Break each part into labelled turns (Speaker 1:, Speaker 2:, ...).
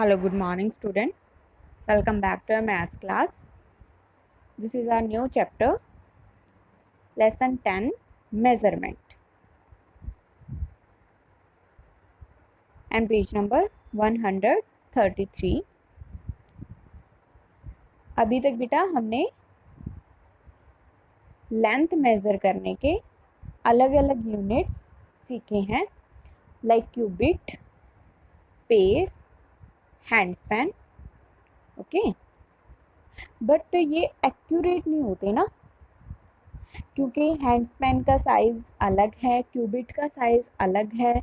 Speaker 1: Hello, good morning, student. Welcome back to our maths class. This is our new chapter, lesson 10, measurement, and page number 133. अभी तक बेटा हमने length measure करने के अलग अलग यूनिट्स सीखे हैं, like cubit, pace, handspan. Okay, but ये एक्यूरेट नहीं होते ना, क्योंकि हैंडस्पैन का साइज़ अलग है, क्यूबिट का साइज़ अलग है,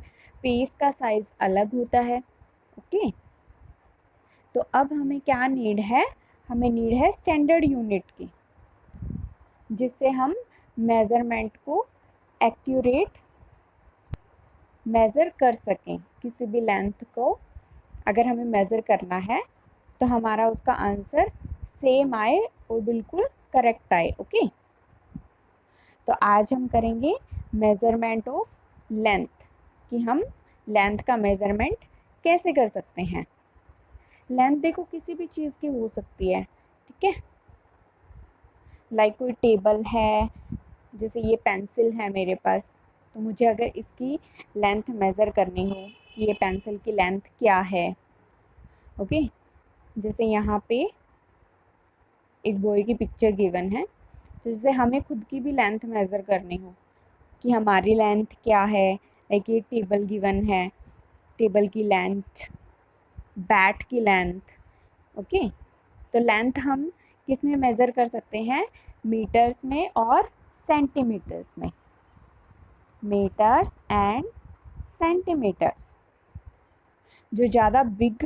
Speaker 1: पेस का साइज़ अलग होता है. ओके, तो अब हमें क्या नीड है? हमें नीड है स्टैंडर्ड यूनिट की, जिससे हम मेज़रमेंट को एक्यूरेट मेज़र कर सकें. किसी भी लेंथ को अगर हमें मेज़र करना है तो हमारा उसका आंसर सेम आए और बिल्कुल करेक्ट आए. ओके, तो आज हम करेंगे मेज़रमेंट ऑफ लेंथ, कि हम लेंथ का मेज़रमेंट कैसे कर सकते हैं. लेंथ देखो किसी भी चीज़ की हो सकती है, ठीक है. लाइक कोई टेबल है, जैसे ये पेंसिल है मेरे पास, तो मुझे अगर इसकी लेंथ मेज़र करनी हो, ये पेंसिल की लेंथ क्या है. ओके, जैसे यहाँ पे एक बॉय की पिक्चर गिवन है, जिससे हमें खुद की भी लेंथ मेज़र करनी हो कि हमारी लेंथ क्या है. लाइक ये टेबल गिवन है, टेबल की लेंथ, बैट की लेंथ. ओके, तो लेंथ हम किस में मेज़र कर सकते हैं? मीटर्स में और सेंटीमीटर्स में. Metres and centimetres. जो ज़्यादा बिग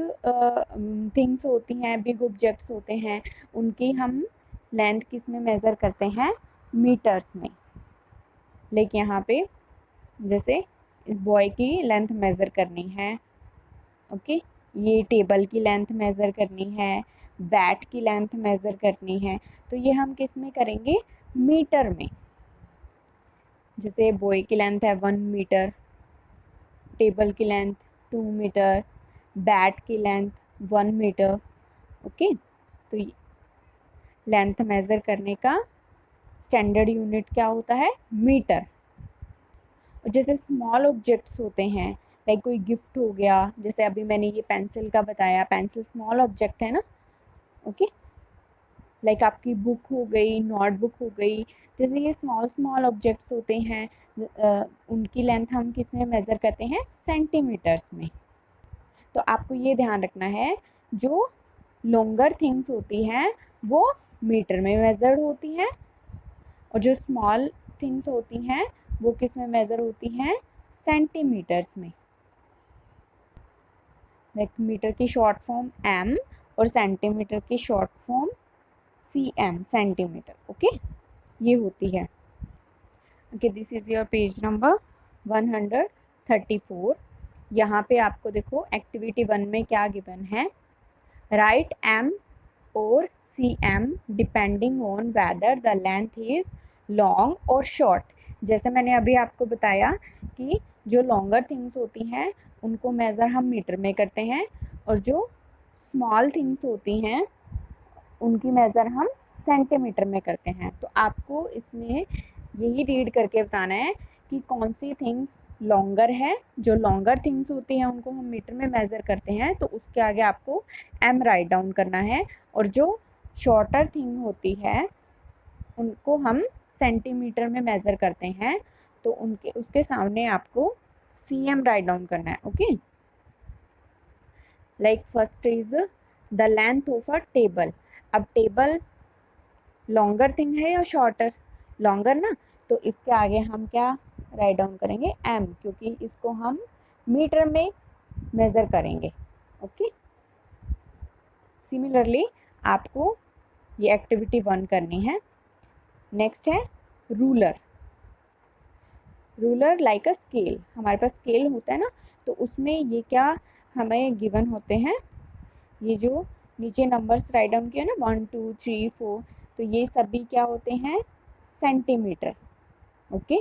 Speaker 1: थिंग्स होती हैं, बिग ऑब्जेक्ट्स होते हैं, उनकी हम लेंथ किस में मेज़र करते हैं? मीटर्स में. लेकिन यहाँ पे जैसे इस बॉय की लेंथ मेज़र करनी है. ओके, ये टेबल की लेंथ मेज़र करनी है, बैट की लेंथ मेज़र करनी है, तो ये हम किस में करेंगे? मीटर में. जैसे बॉय की लेंथ है 1 मीटर, टेबल की लेंथ 2 मीटर, बैट की लेंथ 1 मीटर. ओके, तो लेंथ मेज़र करने का स्टैंडर्ड यूनिट क्या होता है? मीटर. और जैसे स्मॉल ऑब्जेक्ट्स होते हैं, लाइक कोई गिफ्ट हो गया, जैसे अभी मैंने ये पेंसिल का बताया, पेंसिल स्मॉल ऑब्जेक्ट है ना. ओके, लाइक आपकी बुक हो गई, नोटबुक हो गई, जैसे ये स्मॉल स्मॉल ऑब्जेक्ट्स होते हैं, उनकी लेंथ हम किस में मेज़र करते हैं? सेंटीमीटर्स में. तो आपको ये ध्यान रखना है, जो लॉन्गर थिंग्स होती हैं वो मीटर में मेज़र्ड होती हैं, और जो स्मॉल थिंग्स होती हैं वो किस में मेज़र होती हैं? सेंटीमीटर्स में. लाइक मीटर की शॉर्ट फॉर्म एम और सेंटीमीटर की short form cm, centimetre. Okay, ये होती है. Okay, this is your page number 134. यहाँ पे आपको देखो एक्टिविटी 1 में क्या गिवन है? राइट m और cm depending on whether the length is long और शॉर्ट. जैसे मैंने अभी आपको बताया कि जो लॉन्गर थिंग्स होती हैं उनको मेज़र हम मीटर में करते हैं, और जो स्मॉल थिंग्स होती हैं उनकी मेज़र हम सेंटीमीटर में करते हैं. तो आपको इसमें यही रीड करके बताना है कि कौन सी थिंग्स लॉन्गर है. जो लॉन्गर थिंग्स होती हैं उनको हम मीटर में मेज़र करते हैं, तो उसके आगे आपको m राइट डाउन करना है, और जो शॉर्टर थिंग होती है उनको हम सेंटीमीटर में मेज़र करते हैं, तो उनके उसके सामने आपको cm राइट डाउन करना है. Okay, like first is the length of a table. अब टेबल लॉन्गर थिंग है या शॉर्टर? लॉन्गर ना, तो इसके आगे हम क्या राइट डाउन करेंगे? m, क्योंकि इसको हम मीटर में मेज़र करेंगे. ओके, सिमिलरली आपको ये एक्टिविटी 1 करनी है. नेक्स्ट है ruler. Ruler like a scale. हमारे पास स्केल होता है ना, तो उसमें ये क्या हमें गिवन होते हैं? ये जो नीचे नंबर्स राइट डाउन किया ना, 1 2 3 4, तो ये सभी क्या होते हैं? सेंटीमीटर. ओके,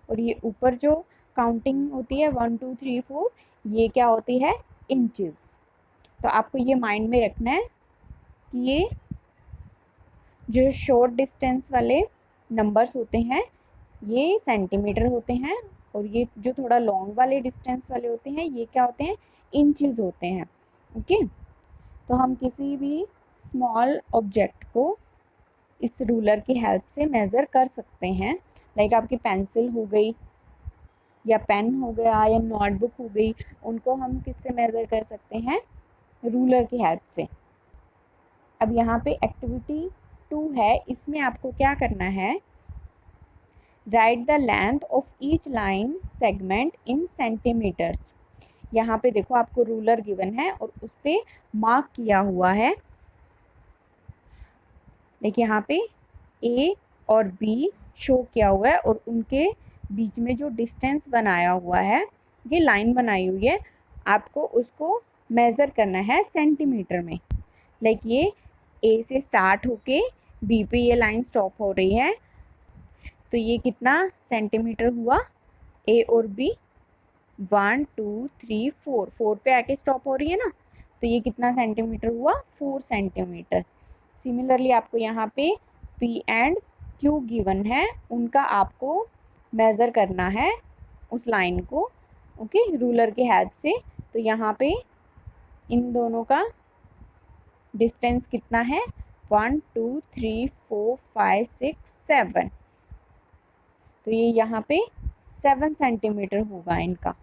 Speaker 1: और ये ऊपर जो काउंटिंग होती है 1 2 3 4, ये क्या होती है? इंचेस. तो आपको ये माइंड में रखना है कि ये जो शॉर्ट डिस्टेंस वाले नंबर्स होते हैं ये सेंटीमीटर होते हैं, और ये जो थोड़ा लॉन्ग वाले डिस्टेंस वाले होते हैं ये क्या होते हैं, इंचेस होते हैं। ओके, तो हम किसी भी स्मॉल ऑब्जेक्ट को इस रूलर की हेल्प से मेज़र कर सकते हैं। लाइक आपकी पेंसिल हो गई या पेन हो गया या नोटबुक हो गई, उनको हम किससे मेज़र कर सकते हैं, रूलर की हेल्प से। अब यहाँ पे एक्टिविटी 2 है, इसमें आपको क्या करना है, write the length of each line segment in centimetres. यहाँ पे देखो आपको रूलर गिवन है और उस पर मार्क किया हुआ है। देखिए यहाँ पे ए और बी शो किया हुआ है और उनके बीच में जो डिस्टेंस बनाया हुआ है, ये लाइन बनाई हुई है, आपको उसको मेज़र करना है सेंटीमीटर में। लाइक ये ए से स्टार्ट होके बी पे ये लाइन स्टॉप हो रही है, तो ये कितना सेंटीमीटर हुआ, ए और बी 1 2 3 4, 4 पे आके स्टॉप हो रही है ना, तो ये कितना सेंटीमीटर हुआ, 4 सेंटीमीटर। सिमिलरली आपको यहाँ पे P एंड Q गिवन है, उनका आपको मेज़र करना है उस लाइन को, ओके, रूलर के हेल्प से। तो यहाँ पे इन दोनों का डिस्टेंस कितना है, 1 2 3 4 5 6 7, तो ये यहाँ पे 7 सेंटीमीटर होगा इनका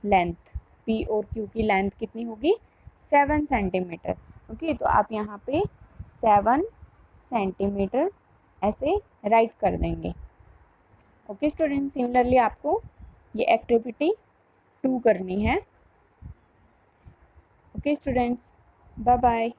Speaker 1: लेंथ। P और Q की लेंथ कितनी होगी, 7 सेंटीमीटर। ओके, तो आप यहाँ पे 7 सेंटीमीटर ऐसे राइट कर देंगे। ओके स्टूडेंट, सिमिलरली आपको ये एक्टिविटी 2 करनी है। Okay students, bye bye.